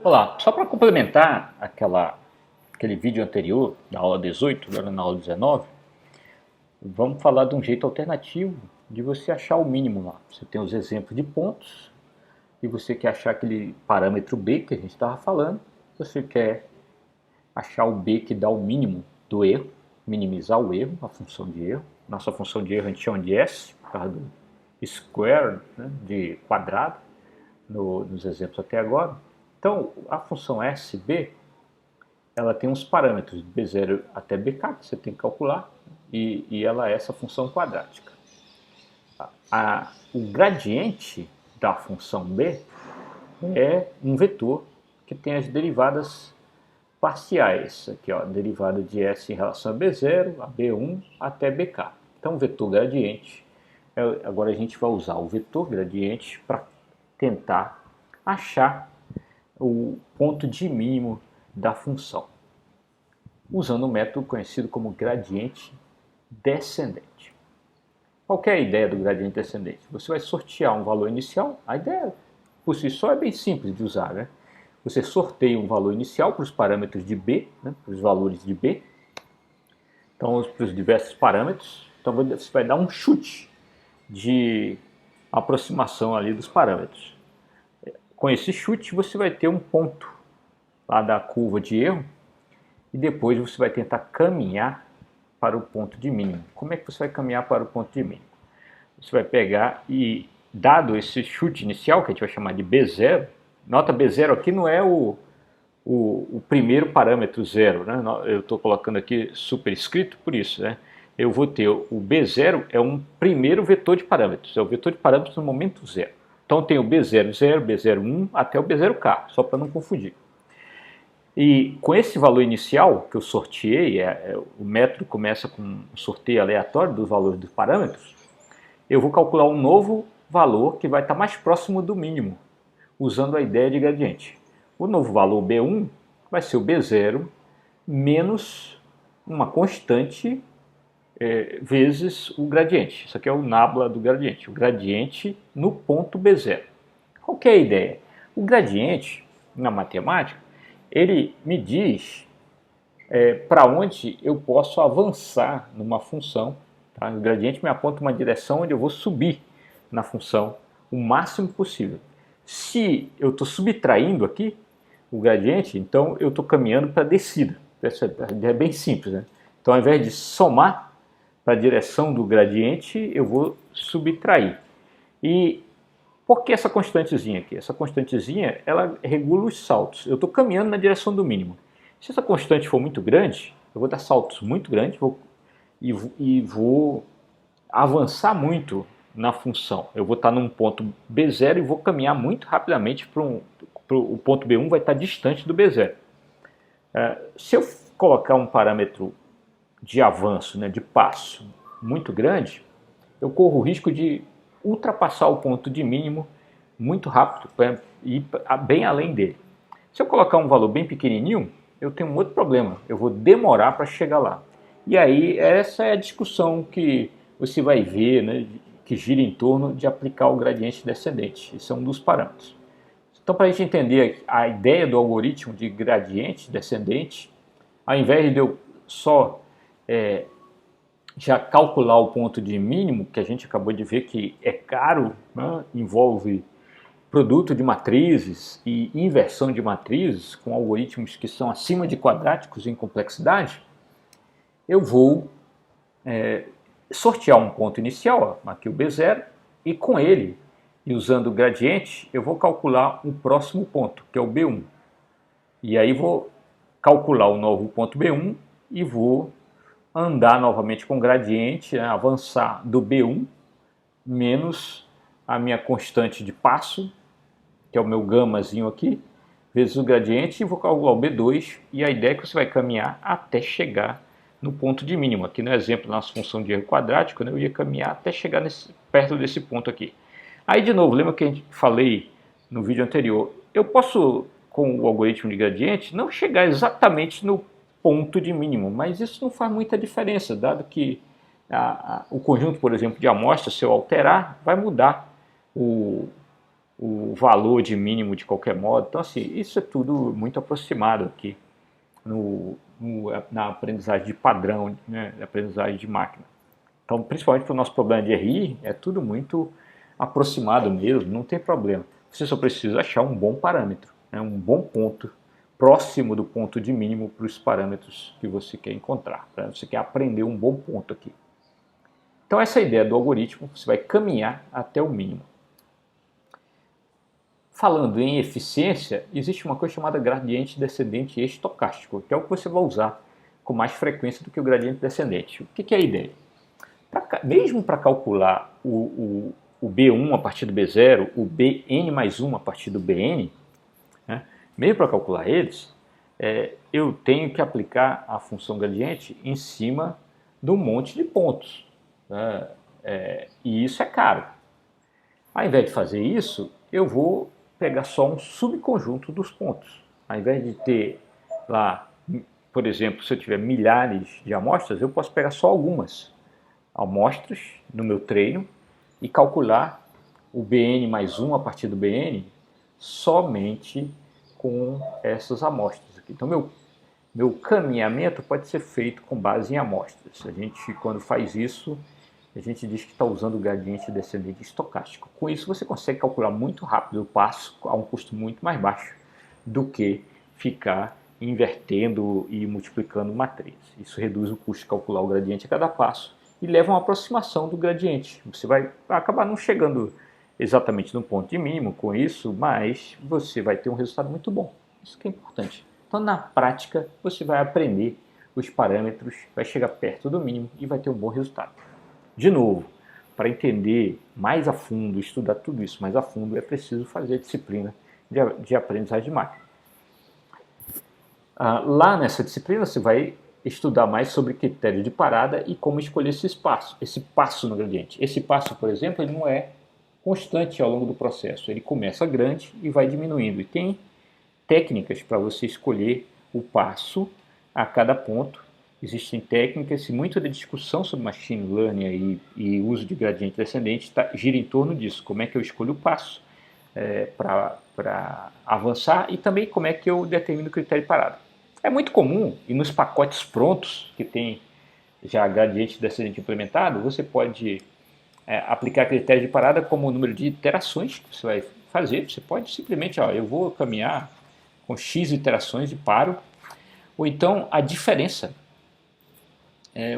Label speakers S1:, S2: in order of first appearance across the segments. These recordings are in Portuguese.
S1: Olá, só para complementar aquele vídeo anterior, da aula 18, agora na aula 19, vamos falar de um jeito alternativo de você achar o mínimo lá. Você tem os exemplos de pontos e você quer achar aquele parâmetro B que a gente estava falando, você quer achar o B que dá o mínimo do erro, minimizar o erro, a função de erro. Nossa função de erro a gente chama de S, por causa do square, né, de quadrado, nos exemplos até agora. Então, a função SB, ela tem uns parâmetros de B0 até BK que você tem que calcular, e ela é essa função quadrática. O gradiente da função B é um vetor que tem as derivadas parciais. Aqui, ó, derivada de S em relação a B0, a B1 até BK. Então, o vetor gradiente, agora a gente vai usar o vetor gradiente para tentar achar o ponto de mínimo da função, usando um método conhecido como gradiente descendente. Qual é a ideia do gradiente descendente? Você vai sortear um valor inicial, a ideia por si só é bem simples de usar, né? Você sorteia um valor inicial para os parâmetros de B, né, para os valores de B, então para os diversos parâmetros, então você vai dar um chute de aproximação ali dos parâmetros. Com esse chute você vai ter um ponto lá da curva de erro e depois você vai tentar caminhar para o ponto de mínimo. Como é que você vai caminhar para o ponto de mínimo? Você vai pegar e, dado esse chute inicial, que a gente vai chamar de B0, nota B0 aqui não é o primeiro parâmetro zero, né? Eu estou colocando aqui superescrito por isso, né? Eu vou ter o B0 é um primeiro vetor de parâmetros, é o vetor de parâmetros no momento zero. Então tem o B00, B01 até o B0K, só para não confundir. E com esse valor inicial que eu sorteei, o método começa com um sorteio aleatório dos valores dos parâmetros, eu vou calcular um novo valor que vai estar mais próximo do mínimo, usando a ideia de gradiente. O novo valor B1 vai ser o B0 menos uma constante vezes o gradiente. Isso aqui é o nabla do gradiente, o gradiente no ponto B0. Qual que é a ideia? O gradiente, na matemática, ele me diz para onde eu posso avançar numa função. Tá? O gradiente me aponta uma direção onde eu vou subir na função o máximo possível. Se eu estou subtraindo aqui o gradiente, então eu estou caminhando para a descida. É bem simples, né? Então, ao invés de somar para a direção do gradiente, eu vou subtrair. E por que essa constantezinha aqui? Essa constantezinha, ela regula os saltos. Eu estou caminhando na direção do mínimo. Se essa constante for muito grande, eu vou dar saltos muito grandes e vou avançar muito na função. Eu vou estar num ponto B0 e vou caminhar muito rapidamente para o ponto B1, vai estar distante do B0. Se eu colocar um parâmetro de avanço, né, de passo muito grande, eu corro o risco de ultrapassar o ponto de mínimo muito rápido e ir bem além dele. Se eu colocar um valor bem pequenininho, eu tenho um outro problema, eu vou demorar para chegar lá. E aí essa é a discussão que você vai ver, né, que gira em torno de aplicar o gradiente descendente. Esse é um dos parâmetros. Então, para a gente entender a ideia do algoritmo de gradiente descendente, ao invés de eu só já calcular o ponto de mínimo, que a gente acabou de ver que é caro, né, envolve produto de matrizes e inversão de matrizes com algoritmos que são acima de quadráticos em complexidade, eu vou sortear um ponto inicial, aqui o B0, e com ele, e usando o gradiente, eu vou calcular um próximo ponto, que é o B1. E aí vou calcular o novo ponto B1 e vou andar novamente com o gradiente, né, avançar do B1 menos a minha constante de passo, que é o meu gamazinho aqui, vezes o gradiente, e vou calcular o B2, e a ideia é que você vai caminhar até chegar no ponto de mínimo. Aqui no exemplo da nossa função de erro quadrático, né, eu ia caminhar até chegar perto desse ponto aqui. Aí, de novo, lembra que a gente falei no vídeo anterior, eu posso, com o algoritmo de gradiente, não chegar exatamente no ponto de mínimo, mas isso não faz muita diferença, dado que o conjunto, por exemplo, de amostras, se eu alterar, vai mudar o valor de mínimo de qualquer modo. Então, assim, isso é tudo muito aproximado aqui na aprendizagem de padrão, né, na aprendizagem de máquina. Então, principalmente para o nosso problema de RI, é tudo muito aproximado mesmo, não tem problema. Você só precisa achar um bom parâmetro, né, um bom ponto próximo do ponto de mínimo para os parâmetros que você quer encontrar. Né? Você quer aprender um bom ponto aqui. Então, essa é a ideia do algoritmo, você vai caminhar até o mínimo. Falando em eficiência, existe uma coisa chamada gradiente descendente estocástico, que é o que você vai usar com mais frequência do que o gradiente descendente. O que é a ideia? Mesmo para calcular o B1 a partir do B0, o Bn mais 1 a partir do Bn, né, mesmo para calcular eles, eu tenho que aplicar a função gradiente em cima de um monte de pontos. Né, e isso é caro. Ao invés de fazer isso, eu vou pegar só um subconjunto dos pontos. Ao invés de ter lá, por exemplo, se eu tiver milhares de amostras, eu posso pegar só algumas amostras no meu treino e calcular o Bn mais 1 a partir do Bn somente com essas amostras aqui. Então, meu caminhamento pode ser feito com base em amostras. A gente, quando faz isso, a gente diz que está usando o gradiente descendente estocástico. Com isso, você consegue calcular muito rápido o passo a um custo muito mais baixo do que ficar invertendo e multiplicando matriz. Isso reduz o custo de calcular o gradiente a cada passo e leva a uma aproximação do gradiente. Você vai acabar não chegando exatamente no ponto de mínimo com isso, mas você vai ter um resultado muito bom. Isso que é importante. Então, na prática, você vai aprender os parâmetros, vai chegar perto do mínimo e vai ter um bom resultado. De novo, para entender mais a fundo, estudar tudo isso mais a fundo, é preciso fazer a disciplina de aprendizagem de máquina. Lá nessa disciplina você vai estudar mais sobre critério de parada e como escolher esse passo no gradiente. Esse passo, por exemplo, ele não é constante ao longo do processo. Ele começa grande e vai diminuindo. E tem técnicas para você escolher o passo a cada ponto. Existem técnicas e muita da discussão sobre machine learning e uso de gradiente descendente gira em torno disso. Como é que eu escolho o passo para avançar e também como é que eu determino o critério de parada. É muito comum, e nos pacotes prontos, que tem já gradiente descendente implementado, você pode aplicar critério de parada como o número de iterações que você vai fazer. Você pode simplesmente, eu vou caminhar com X iterações e paro. Ou então a diferença,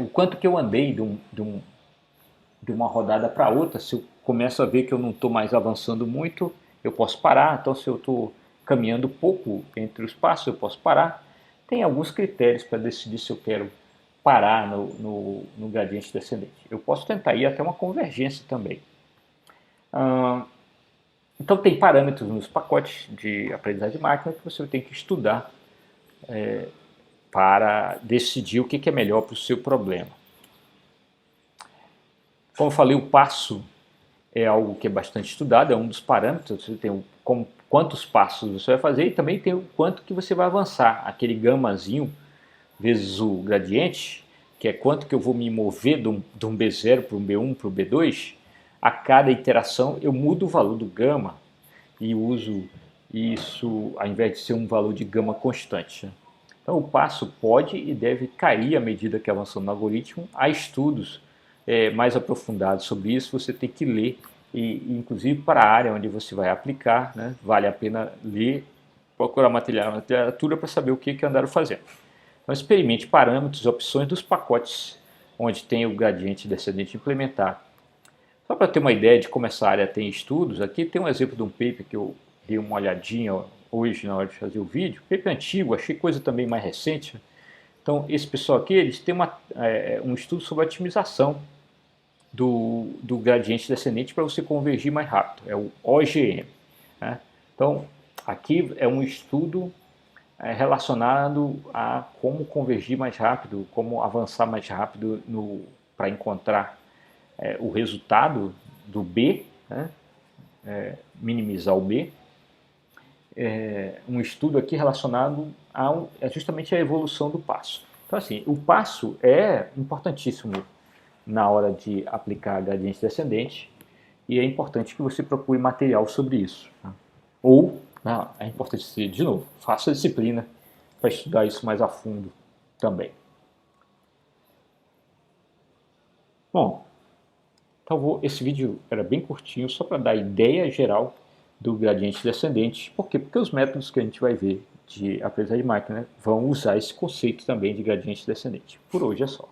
S1: o quanto que eu andei de uma rodada para outra. Se eu começo a ver que eu não estou mais avançando muito, eu posso parar. Então, se eu estou caminhando pouco entre os passos, eu posso parar. Tem alguns critérios para decidir se eu quero parar no gradiente descendente. Eu posso tentar ir até uma convergência também. Então tem parâmetros nos pacotes de aprendizagem de máquina que você tem que estudar para decidir o que é melhor para o seu problema. Como eu falei, o passo é algo que é bastante estudado, é um dos parâmetros. Você tem quantos passos você vai fazer e também tem o quanto que você vai avançar. Aquele gamazinho vezes o gradiente, que é quanto que eu vou me mover de um B0 para um B1 para o B2, a cada iteração eu mudo o valor do gama e uso isso ao invés de ser um valor de gama constante. Então o passo pode e deve cair à medida que avançando no algoritmo. Há estudos mais aprofundados sobre isso, você tem que ler, e inclusive para a área onde você vai aplicar, né, vale a pena ler, procurar literatura para saber o que andaram fazendo. Então experimente parâmetros e opções dos pacotes onde tem o gradiente descendente implementado. Só para ter uma ideia de como essa área tem estudos, aqui tem um exemplo de um paper que eu dei uma olhadinha hoje na hora de fazer o vídeo, paper antigo, achei coisa também mais recente. Então esse pessoal aqui, eles têm um estudo sobre a otimização do gradiente descendente para você convergir mais rápido, é o OGM. Né? Então aqui é um estudo relacionado a como convergir mais rápido, como avançar mais rápido para encontrar o resultado do B, né? Minimizar o B. Um estudo aqui relacionado justamente à evolução do passo. Então assim, o passo é importantíssimo na hora de aplicar gradiente descendente e é importante que você procure material sobre isso. Tá? Ou, é importante, de novo, faça a disciplina para estudar isso mais a fundo também. Bom, então esse vídeo era bem curtinho, só para dar ideia geral do gradiente descendente. Por quê? Porque os métodos que a gente vai ver de aprendizagem de máquina vão usar esse conceito também de gradiente descendente. Por hoje é só.